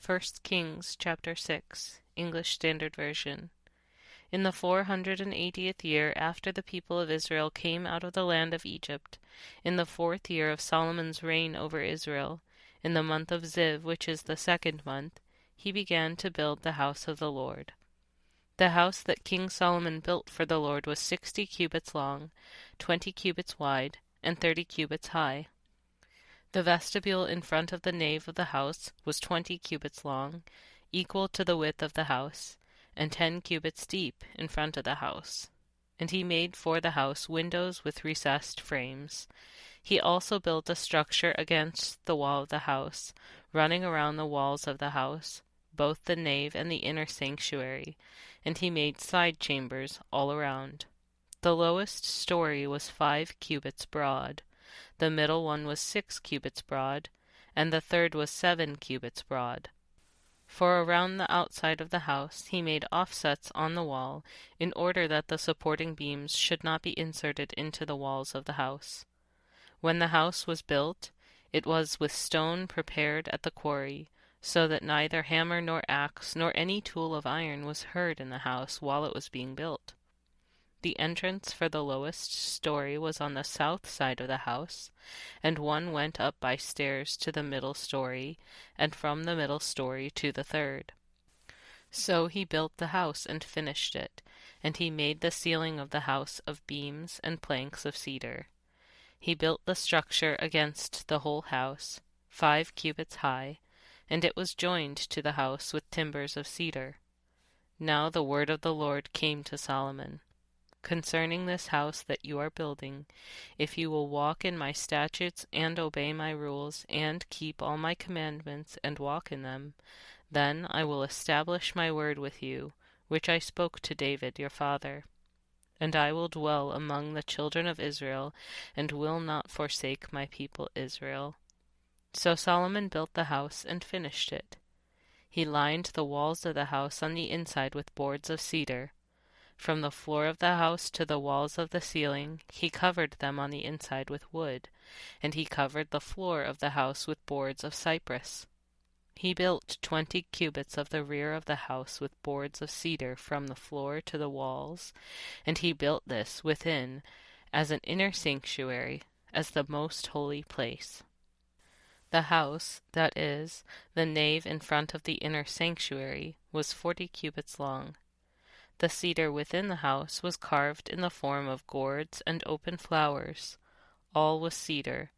First Kings chapter 6, English Standard Version. In the 480th year after the people of Israel came out of the land of Egypt, in the 4th year of Solomon's reign over Israel, in the month of Ziv, which is the 2nd month, he began to build the house of the Lord. The house that King Solomon built for the Lord was 60 cubits long, 20 cubits wide, and 30 cubits high. The vestibule in front of the nave of the house was 20 cubits long, equal to the width of the house, and 10 cubits deep in front of the house. And he made for the house windows with recessed frames. He also built a structure against the wall of the house, running around the walls of the house, both the nave and the inner sanctuary, and he made side chambers all around. The lowest story was 5 cubits broad. The middle one was 6 cubits broad, and the third was 7 cubits broad. For around the outside of the house he made offsets on the wall, in order that the supporting beams should not be inserted into the walls of the house. When the house was built, it was with stone prepared at the quarry, so that neither hammer nor axe nor any tool of iron was heard in the house while it was being built. The entrance for the lowest story was on the south side of the house, and one went up by stairs to the middle story, and from the middle story to the third. So he built the house and finished it, and he made the ceiling of the house of beams and planks of cedar. He built the structure against the whole house, 5 cubits high, and it was joined to the house with timbers of cedar. Now the word of the Lord came to Solomon. Concerning this house that you are building, if you will walk in my statutes and obey my rules and keep all my commandments and walk in them, then I will establish my word with you, which I spoke to David your father. And I will dwell among the children of Israel, and will not forsake my people Israel. So Solomon built the house and finished it. He lined the walls of the house on the inside with boards of cedar. From the floor of the house to the walls of the ceiling, he covered them on the inside with wood, and he covered the floor of the house with boards of cypress. He built 20 cubits of the rear of the house with boards of cedar from the floor to the walls, and he built this within as an inner sanctuary, as the most holy place. The house, that is, the nave in front of the inner sanctuary, was 40 cubits long. The cedar within the house was carved in the form of gourds and open flowers. All was cedar.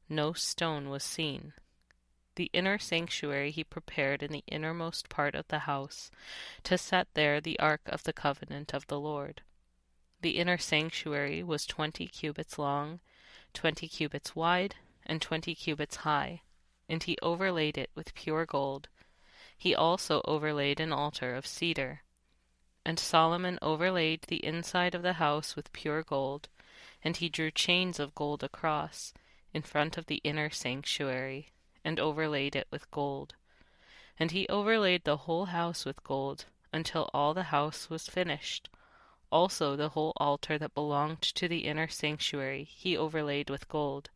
No stone was seen. The inner sanctuary he prepared in the innermost part of the house, to set there the ark of the covenant of the Lord. The inner sanctuary was 20 cubits long, 20 cubits wide, and 20 cubits high, and he overlaid it with pure gold. He also overlaid an altar of cedar. And Solomon overlaid the inside of the house with pure gold, and he drew chains of gold across, in front of the inner sanctuary, and overlaid it with gold. And he overlaid the whole house with gold, until all the house was finished. Also the whole altar that belonged to the inner sanctuary he overlaid with gold.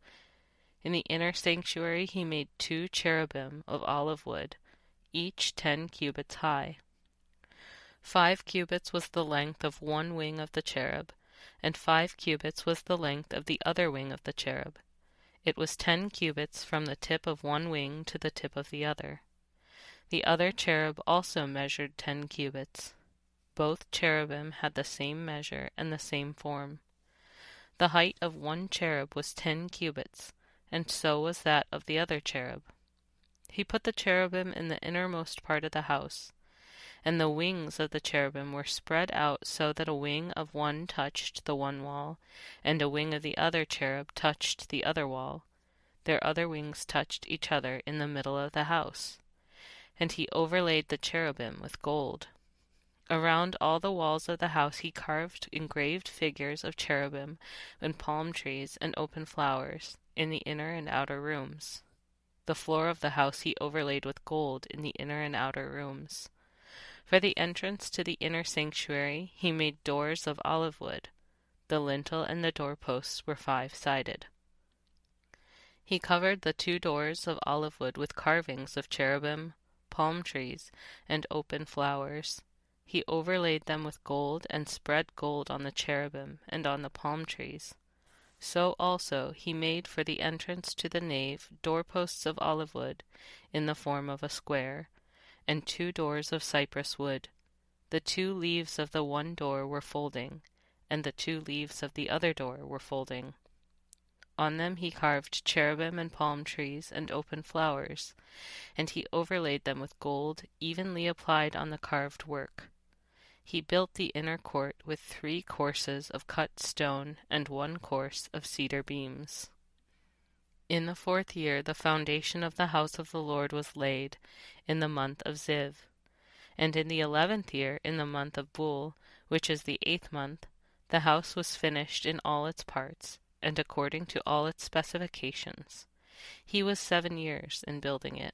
In the inner sanctuary he made 2 cherubim of olivewood, each 10 cubits high. 5 cubits was the length of one wing of the cherub, and 5 cubits was the length of the other wing of the cherub. It was 10 cubits from the tip of one wing to the tip of the other. The other cherub also measured 10 cubits. Both cherubim had the same measure and the same form. The height of one cherub was 10 cubits, and so was that of the other cherub. He put the cherubim in the innermost part of the house, and the wings of the cherubim were spread out so that a wing of one touched the one wall, and a wing of the other cherub touched the other wall. Their other wings touched each other in the middle of the house. And he overlaid the cherubim with gold. Around all the walls of the house he carved engraved figures of cherubim and palm trees and open flowers in the inner and outer rooms. The floor of the house he overlaid with gold in the inner and outer rooms. For the entrance to the inner sanctuary he made doors of olivewood. The lintel and the doorposts were 5-sided. He covered the 2 doors of olivewood with carvings of cherubim, palm trees, and open flowers. He overlaid them with gold, and spread gold on the cherubim and on the palm trees. So also he made for the entrance to the nave doorposts of olivewood in the form of a square, and 2 doors of cypress wood. The 2 leaves of the one door were folding, and the 2 leaves of the other door were folding. On them he carved cherubim and palm trees and open flowers, and he overlaid them with gold evenly applied on the carved work. He built the inner court with 3 courses of cut stone and 1 course of cedar beams. In the 4th year the foundation of the house of the Lord was laid, in the month of Ziv. And in the 11th year, in the month of Bul, which is the 8th month, the house was finished in all its parts, and according to all its specifications. He was 7 years in building it.